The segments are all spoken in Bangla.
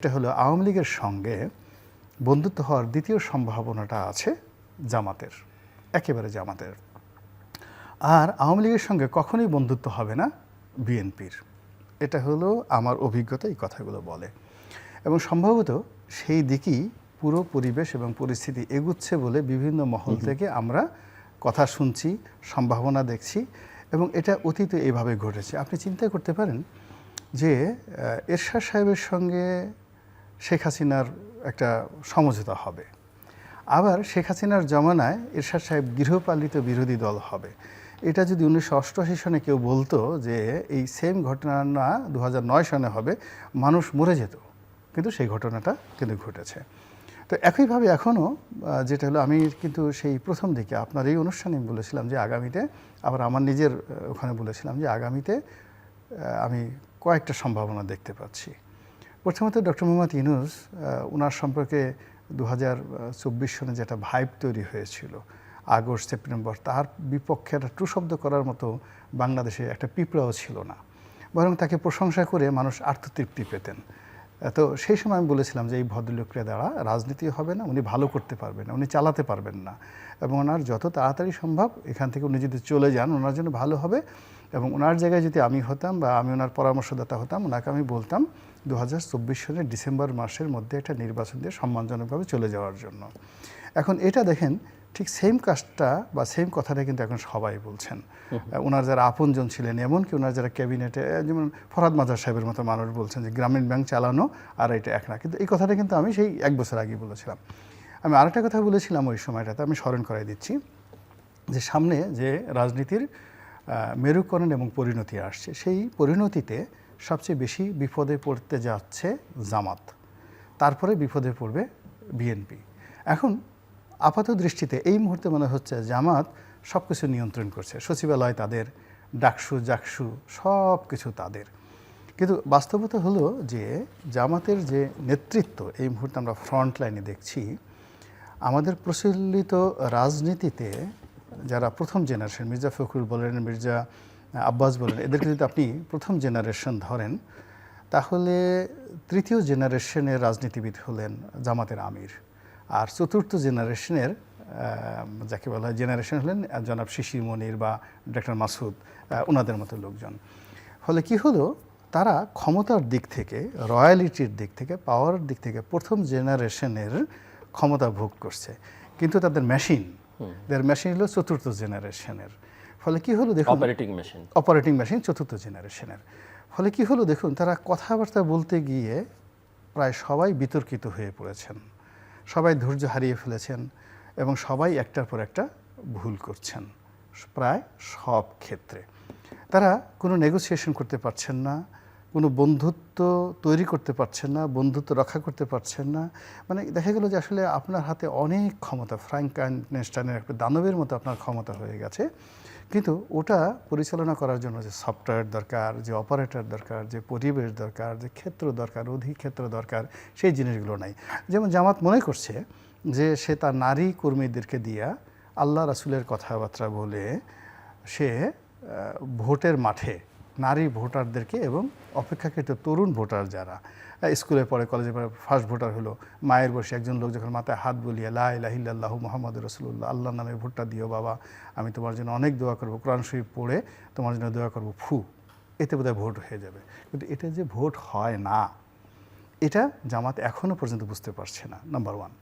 এটা হলো আওয়ামী লীগের সঙ্গে বন্ধুত্ব হওয়ার দ্বিতীয় সম্ভাবনাটা আছে জামাতের, একেবারে জামাতের। আর আওয়ামী লীগের সঙ্গে কখনোই বন্ধুত্ব হবে না বিএনপির। এটা হলো আমার অভিজ্ঞতা, এই কথাগুলো বলে। এবং সম্ভবত সেই দিকেই পুরো পরিবেশ এবং পরিস্থিতি এগুচ্ছে বলে বিভিন্ন মহল থেকে আমরা কথা শুনছি, সম্ভাবনা দেখছি, এবং এটা অতীতে এইভাবে ঘটেছে। আপনি চিন্তা করতে পারেন যে এরশাদ সাহেবের সঙ্গে শেখ হাসিনার একটা সমঝোতা হবে, আবার শেখ হাসিনার জমানায় এরশাদ সাহেব গৃহপালিত বিরোধী দল হবে। এটা যদি 1988 সনে কেউ বলতো যে এই সেম ঘটনা না 2009 সনে হবে, মানুষ মরে যেত। কিন্তু সেই ঘটনাটা কিন্তু ঘটেছে। তো একইভাবে এখনও যেটা হলো, আমি কিন্তু সেই প্রথম দিকে আপনার এই অনুষ্ঠানে বলেছিলাম যে আগামীতে, আবার আমার নিজের ওখানে বলেছিলাম যে আগামীতে আমি কয়েকটা সম্ভাবনা দেখতে পাচ্ছি। প্রথমত ডক্টর মোহাম্মদ ইউনূস, ওনার সম্পর্কে 2024 সনে যেটা ভাইব তৈরি হয়েছিল আগস্ট সেপ্টেম্বর, তার বিপক্ষে একটা টুশব্দ করার মতো বাংলাদেশে একটা পিঁপড়াও ছিল না, বরং তাকে প্রশংসা করে মানুষ আত্মতৃপ্তি পেতেন। তো সেই সময় আমি বলেছিলাম যে এই ভদ্রলোকের দ্বারা রাজনীতি হবে না, উনি ভালো করতে পারবেন না, উনি চালাতে পারবেন না, এবং ওনার যত তাড়াতাড়ি সম্ভব এখান থেকে উনি যদি চলে যান ওনার জন্য ভালো হবে। এবং ওনার জায়গায় যদি আমি হতাম বা আমি ওনার পরামর্শদাতা হতাম, ওনাকে আমি বলতাম 2024 সালের ডিসেম্বর মাসের মধ্যে একটা নির্বাচন দিয়ে সম্মানজনকভাবে চলে যাওয়ার জন্য। এখন এটা দেখেন, ঠিক সেম কাজটা বা সেম কথাটা কিন্তু এখন সবাই বলছেন। ওনার যারা আপনজন ছিলেন, এমনকি ওনার যারা ক্যাবিনেটে, যেমন ফরহাদ মাজার সাহেবের মতো মানুষ বলছেন যে গ্রামীণ ব্যাংক চালানো আর এটা এক না। কিন্তু এই কথাটা কিন্তু আমি সেই 1 বছর আগে বলেছিলাম। আমি আরেকটা কথা বলেছিলাম ওই সময়টাতে, আমি স্মরণ করাই দিচ্ছি, যে সামনে যে রাজনীতির মেরুকরণ এবং পরিণতি আসছে, সেই পরিণতিতে সবচেয়ে বেশি বিপদে পড়তে যাচ্ছে জামাত, তারপরে বিপদে পড়বে বিএনপি। এখন আপাত দৃষ্টিতে এই মুহূর্তে মনে হচ্ছে জামাত সব কিছু নিয়ন্ত্রণ করছে, সচিবালয় তাদের, ডাকসু জাকসু সব কিছু তাদের। কিন্তু বাস্তবতা হলো যে জামাতের যে নেতৃত্ব এই মুহূর্তে আমরা ফ্রন্ট লাইনে দেখছি, আমাদের প্রচলিত রাজনীতিতে যারা প্রথম জেনারেশন, মির্জা ফখরুল বলেন, মির্জা আব্বাস বলেন, এদেরকে যদি আপনি প্রথম জেনারেশন ধরেন, তাহলে তৃতীয় জেনারেশনের রাজনীতিবিদ হলেন জামাতের আমির, আর চতুর্থ জেনারেশনের যাকে বলা হয় জেনারেশন হলেন জনাব শিশির মনির বা ডক্টর মাসুদ, ওনাদের মতো লোকজন। ফলে কি হলো, তারা ক্ষমতার দিক থেকে, রয়্যালিটির দিক থেকে, পাওয়ারের দিক থেকে প্রথম জেনারেশনের ক্ষমতা ভোগ করছে, কিন্তু তাদের মেশিন হলো চতুর্থ জেনারেশনের। ফলে কি হলো দেখুন, অপারেটিং মেশিন চতুর্থ জেনারেশনের। ফলে কি হলো দেখুন, তারা কথাবার্তা বলতে গিয়ে প্রায় সবাই বিতর্কিত হয়ে পড়েছেন, সবাই ধৈর্য হারিয়ে ফেলেছেন, এবং সবাই একটার পর একটা ভুল করছেন। প্রায় সব ক্ষেত্রে তারা কোনো নেগোসিয়েশন করতে পারছেন না, কোনো বন্ধুত্ব তৈরি করতে পারছেন না, বন্ধুত্ব রক্ষা করতে পারছেন না। মানে দেখা গেল যে আসলে আপনার হাতে অনেক ক্ষমতা, ফ্র্যাঙ্কেনস্টাইনের একটা দানবের মতো আপনার ক্ষমতা হয়ে গেছে, কিন্তু ওটা পরিচালনা করার জন্য যে সফটওয়্যার দরকার, যে অপারেটর দরকার, যে পরিবেশ দরকার, যে ক্ষেত্র দরকার, অধিক্ষেত্র দরকার, সেই জিনিসগুলো নাই। যেমন জামাত মনে করছে যে সে তার নারী কর্মীদেরকে দিয়া আল্লাহ রাসূলের কথাবার্তা বলে সে ভোটের মাঠে নারী ভোটারদেরকে এবং অপেক্ষাকৃত তরুণ ভোটার যারা স্কুলে পড়ে, কলেজে পড়ে, ফার্স্ট ভোটার হলো মায়ের বসে একজন লোক যখন মাথায় হাত বুলিয়ে লা ইলাহা ইল্লাল্লাহু মুহাম্মাদুর রাসূলুল্লাহ, আল্লাহর নামে ভোটটা দিও বাবা, আমি তোমার জন্য অনেক দোয়া করবো, কোরআন শরীফ পড়ে তোমার জন্য দোয়া করবো, এতে বোধহয় ভোট হয়ে যাবে। কিন্তু এটা যে ভোট হয় না, এটা জামাত এখনও পর্যন্ত বুঝতে পারছে না, নাম্বার 1।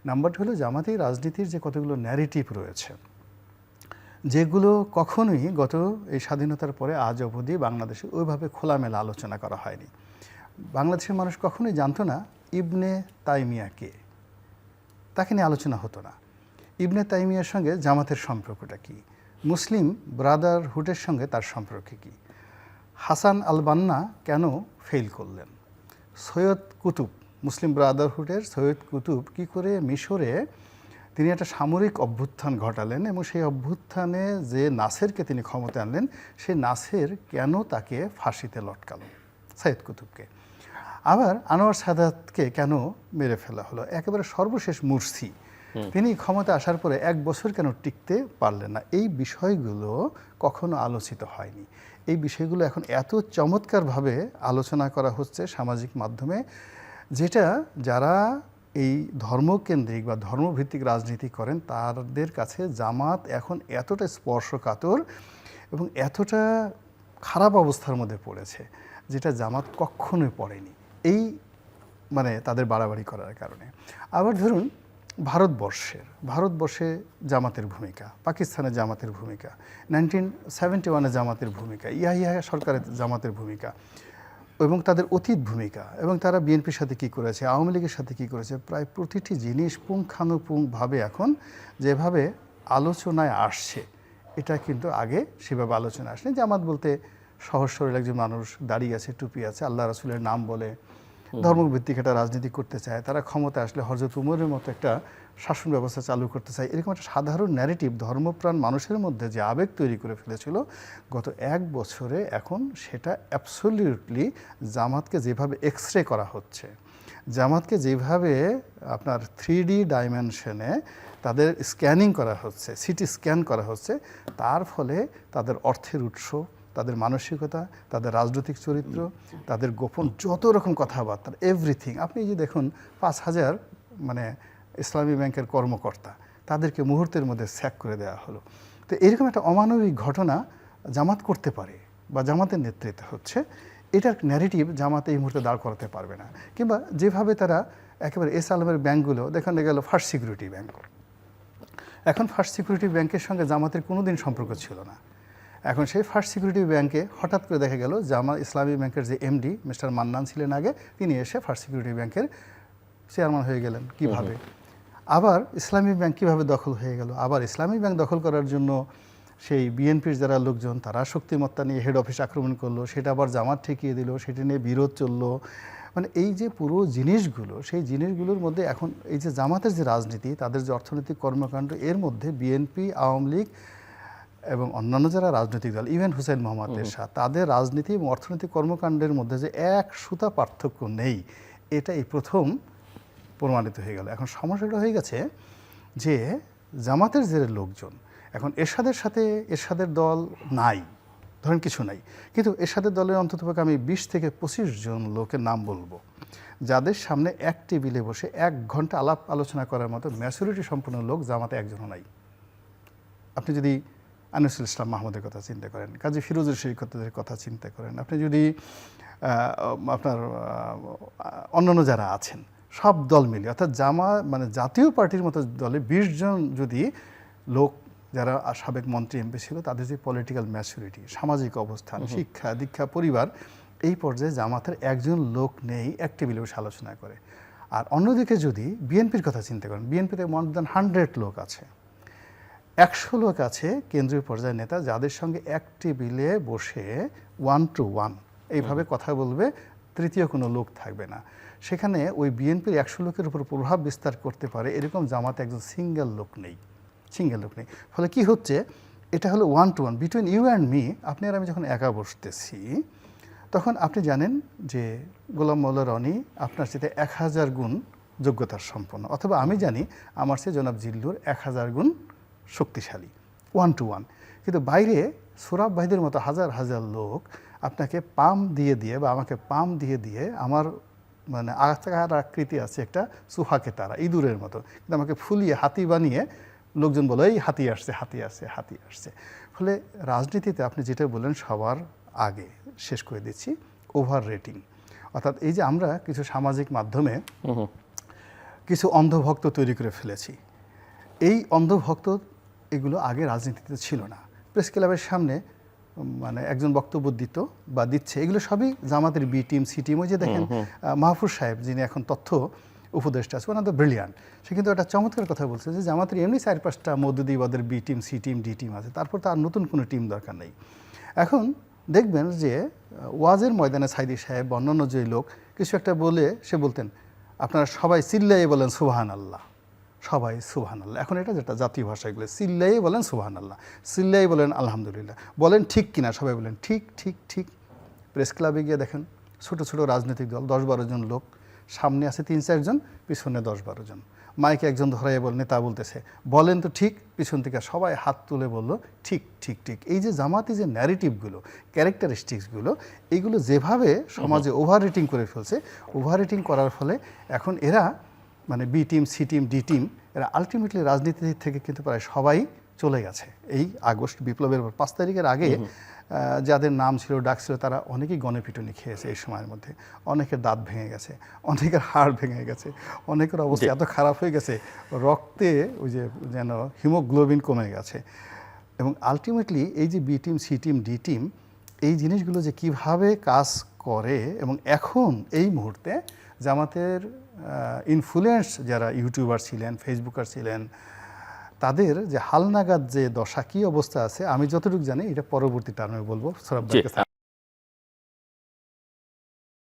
নাম্বার 2 হলো জামাতের রাজনীতির যে কতগুলো ন্যারেটিভ রয়েছে, যেগুলো কখনোই গত এই স্বাধীনতার পরে আজ অবধি বাংলাদেশে ওইভাবে খোলামেলা আলোচনা করা হয়নি। বাংলাদেশের মানুষ কখনোই জানতো না ইবনে তাইমিয়া কে, তাকে নিয়ে আলোচনা হতো না। ইবনে তাইমিয়ার সঙ্গে জামাতের সম্পর্কটা কি, মুসলিম ব্রাদারহুডের সঙ্গে তার সম্পর্ক কি, হাসান আল বান্না কেন ফেল করলেন, সৈয়দ কুতুব, মুসলিম ব্রাদারহুডের সৈয়দ কুতুব কি করে মিশরে তিনি একটা সামরিক অভ্যুত্থান ঘটালেন, এবং সেই অভ্যুত্থানে যে নাসেরকে তিনি ক্ষমতা আনলেন, সেই নাসের কেন তাকে ফাঁসিতে লটকালো, সৈয়দ কুতুবকে। আবার আনোয়ার সাদাতকে কেন মেরে ফেলা হলো, একেবারে সর্বশেষ মুরসি, তিনি ক্ষমতা আসার পরে 1 বছর কেন টিকতে পারলেন না। এই বিষয়গুলো কখনো আলোচিত হয়নি। এই বিষয়গুলো এখন এত চমৎকারভাবে আলোচনা করা হচ্ছে সামাজিক মাধ্যমে, যেটা যারা এই ধর্মকেন্দ্রিক বা ধর্মভিত্তিক রাজনীতি করেন তাদের কাছে জামাত এখন এতটা স্পর্শকাতর এবং এতটা খারাপ অবস্থার মধ্যে পড়েছে যেটা জামাত কখনোই পড়েনি এই মানে তাদের বাড়াবাড়ি করার কারণে। আবার ধরুন ভারতবর্ষে জামাতের ভূমিকা, পাকিস্তানে জামাতের ভূমিকা, 1971-এ জামাতের ভূমিকা, ইয়াহিয়া সরকারের জামাতের ভূমিকা এবং তাদের অতীত ভূমিকা এবং তারা বিএনপির সাথে কী করেছে, আওয়ামী লীগের সাথে কী করেছে, প্রায় প্রতিটি জিনিস পুঙ্খানুপুঙ্খভাবে এখন যেভাবে আলোচনায় আসছে এটা কিন্তু আগে সেভাবে আলোচনা আসেনি। জামাত বলতে সহজ সরল একজন মানুষ, দাঁড়িয়ে আছে, টুপি আছে, আল্লাহ রাসূলের নাম বলে ধর্মভিত্তিক একটা রাজনীতি করতে চায়, তারা ক্ষমতা আসলে হযরত উমরের মতো একটা শাসন ব্যবস্থা চালু করতে চায়, এরকম একটা সাধারণ ন্যারেটিভ ধর্মপ্রাণ মানুষের মধ্যে যে আবেগ তৈরি করে ফেলেছিল গত 1 বছরে, এখন সেটা অ্যাবসলিউটলি জামাতকে যেভাবে এক্সরে করা হচ্ছে, জামাতকে যেভাবে আপনার 3D ডাইমেনশনে তাদের স্ক্যানিং করা হচ্ছে, সিটি স্ক্যান করা হচ্ছে, তার ফলে তাদের অর্থের উৎস, তাদের মানসিকতা, তাদের রাজনৈতিক চরিত্র, তাদের গোপন যত রকম কথাবার্তা, এভরিথিং। আপনি যে দেখুন 5,000 মানে ইসলামী ব্যাংকের কর্মকর্তা তাদেরকে মুহূর্তের মধ্যে স্যাক করে দেওয়া হলো। তো এরকম একটা অমানবিক ঘটনা জামাত করতে পারে বা জামাতের নেতৃত্বে হচ্ছে, এটার ন্যারেটিভ জামাত এই মুহূর্তে দাঁড় করাতে পারবে না। কিংবা যেভাবে তারা একেবারে এস আলমের ব্যাংকগুলো দেখানো গেল ফার্স্ট সিকিউরিটি ব্যাংক, এখন ফার্স্ট সিকিউরিটি ব্যাংকের সঙ্গে জামাতের কোনো দিন সম্পর্ক ছিল না, এখন সেই ফার্স্ট সিকিউরিটি ব্যাংকে হঠাৎ করে দেখা গেল জামাত ইসলামী ব্যাংকের যে এমডি মিস্টার মান্নান ছিলেন আগে, তিনি এসে ফার্স্ট সিকিউরিটি ব্যাংকের চেয়ারম্যান হয়ে গেলেন। কিভাবে? আবার ইসলামী ব্যাংক কীভাবে দখল হয়ে গেল? আবার ইসলামী ব্যাংক দখল করার জন্য সেই বিএনপির যারা লোকজন তারা শক্তিমত্তা নিয়ে হেড অফিস আক্রমণ করলো, সেটা আবার জামাত ঠেকিয়ে দিল, সেটা নিয়ে বিরোধ চললো। মানে এই যে পুরো জিনিসগুলো, সেই জিনিসগুলোর মধ্যে এখন এই যে জামাতের যে রাজনীতি, তাদের যে অর্থনৈতিক কর্মকাণ্ড, এর মধ্যে বিএনপি, আওয়ামী লীগ এবং অন্যান্য যারা রাজনৈতিক দল, ইভেন হুসেইন মোহাম্মদ এরশাদ, তাদের রাজনীতি এবং অর্থনৈতিক কর্মকাণ্ডের মধ্যে যে এক সুতা পার্থক্য নেই, এটা এই প্রথম প্রমাণিত হয়ে গেল। এখন সমস্যাটা হয়ে গেছে যে জামাতের যে লোকজন, এখন এরশাদের সাথে এরশাদের দল নাই, ধরেন কিছু নাই, কিন্তু এরশাদের দলের অন্ততপক্ষে আমি 20 থেকে 25 জন লোকের নাম বলবো যাদের সামনে এক টেবিলে বসে 1 ঘন্টা আলাপ আলোচনা করার মতো ম্যাচুরিটি সম্পন্ন লোক জামাতে একজনও নাই। আপনি যদি আনিসুল ইসলাম মাহমুদের কথা চিন্তা করেন, কাজী ফিরোজের শরীফতের কথা চিন্তা করেন, আপনি যদি আপনার অন্যান্য যারা আছেন সব দল মিলে, অর্থাৎ মানে জাতীয় পার্টির মতো দলে 20 জন যদি লোক যারা সাবেক মন্ত্রী এমপি ছিল, তাদের যে পলিটিক্যাল ম্যাচুরিটি, সামাজিক অবস্থান, শিক্ষা দীক্ষা, পরিবার, এই পর্যায়ে জামাতের একজন লোক নেই এক টেবিলে বসে আলোচনা করে। আর অন্যদিকে যদি বিএনপির কথা চিন্তা করেন, বিএনপিতে মোর দ্যান 100 লোক আছে, 100 লোক আছে কেন্দ্রীয় পর্যায়ের নেতা, যাদের সঙ্গে এক টেবিলে বসে 1 to 1 এইভাবে কথা বলবে, তৃতীয় কোনো লোক থাকবে না। সেখানে ওই বিএনপির 100 লোকের উপর প্রভাব বিস্তার করতে পারে এরকম জামাতে একজন সিঙ্গেল লোক নেই। ফলে কি হচ্ছে, এটা হলো 1 to 1 between you and me. আপনি আর আমি যখন একা বসতেছি, তখন আপনি জানেন যে গোলাম মওলা রনি আপনার সাথে 1000 গুণ যোগ্যতার সম্পন্ন, অথবা আমি জানি আমার চেয়ে জনাব জিল্লুর 1000 গুণ শক্তিশালী, 1 to 1। কিন্তু বাইরে সোরাব ভাইদের মতো হাজার হাজার লোক আপনাকে পাম দিয়ে দিয়ে বা আমাকে পাম দিয়ে দিয়ে, আমার মানে আকার আকৃতি আছে একটা সুহাকে তারা ইঁদুরের মতো, কিন্তু আমাকে ফুলিয়ে হাতি বানিয়ে লোকজন বলে এই হাতি আসছে, হাতি আসছে, হাতি আসছে। ফলে রাজনীতিতে আপনি যেটা বললেন সবার আগে শেষ করে দিচ্ছি, ওভার রেটিং। অর্থাৎ এই যে আমরা কিছু সামাজিক মাধ্যমে কিছু অন্ধভক্ত তৈরি করে ফেলেছি, এই অন্ধভক্ত এগুলো আগে রাজনীতিতে ছিল না। প্রেস ক্লাবের সামনে মানে একজন বক্তব্য দিত বা দিচ্ছে, এগুলো সবই জামাতের বি টিম, সি টিম। ওই যে দেখেন মাহফুজ সাহেব, যিনি এখন তথ্য উপদেষ্টা আছে, ওনার তো ব্রিলিয়ান্ট, সে কিন্তু একটা চমৎকার কথা বলছে যে জামাতের এমনি 4-5টা মওদুদি ওদের B team, C team, D team আছে, তারপর তো আর নতুন কোনো টিম দরকার নেই। এখন দেখবেন যে ওয়াজের ময়দানে সাইদি সাহেব বা অন্যান্য যে লোক কিছু একটা বলে, সে বলতেন আপনারা সবাই চিল্লাইয়ে বলেন সুবহানাল্লাহ, সবাই সুবহানাল্লাহ। এখন এটা যেটা জাতীয় ভাষা, এগুলো চিল্লাইয়ে বলেন সুবহানাল্লাহ, চিল্লাইয়ে বলেন আলহামদুলিল্লাহ, বলেন ঠিক কিনা, সবাই বলেন ঠিক ঠিক ঠিক। প্রেস ক্লাবে গিয়ে দেখেন ছোটো ছোটো রাজনৈতিক দল 10-12 জন লোক, সামনে আছে 3-4 জন, পিছনে 10-12 জন, মাইকে একজন ধরাইয়া বল, নেতা বলতেছে বলেন তো ঠিক, পিছন থেকে সবাই হাত তুলে বলল ঠিক ঠিক ঠিক। এই যে জামাতি যে ন্যারেটিভগুলো, ক্যারেক্টারিস্টিক্সগুলো, এইগুলো যেভাবে সমাজে ওভার রেটিং করে ফেলছে, ওভার রেটিং করার ফলে এখন এরা মানে B team, C team, D team, এরা আলটিমেটলি রাজনীতি থেকে কিন্তু প্রায় সবাই চলে গেছে। এই আগস্ট বিপ্লবের 5 তারিখের আগে যাদের নাম ছিল, ডাক ছিল, তারা অনেকেই গণপিটুনি খেয়েছে এই সময়ের মধ্যে। অনেকের দাঁত ভেঙে গেছে, অনেকের হাড় ভেঙে গেছে, অনেকের অবস্থা এত খারাপ হয়ে গেছে, রক্তে ওই যে যেন হিমোগ্লোবিন কমে গেছে। এবং আলটিমেটলি এই যে B team, C team, D team, এই জিনিসগুলো যে কিভাবে কাজ করে, এবং এখন এই মুহূর্তে জামাতের ইনফ্লুয়েন্স যারা ইউটিউবার ছিলেন, ফেসবুকার ছিলেন, তাদের যে হালনাগাদ যে দশা, কী অবস্থা আছে, আমি যতটুকু জানি এটা পরবর্তী টার্মে বলবো।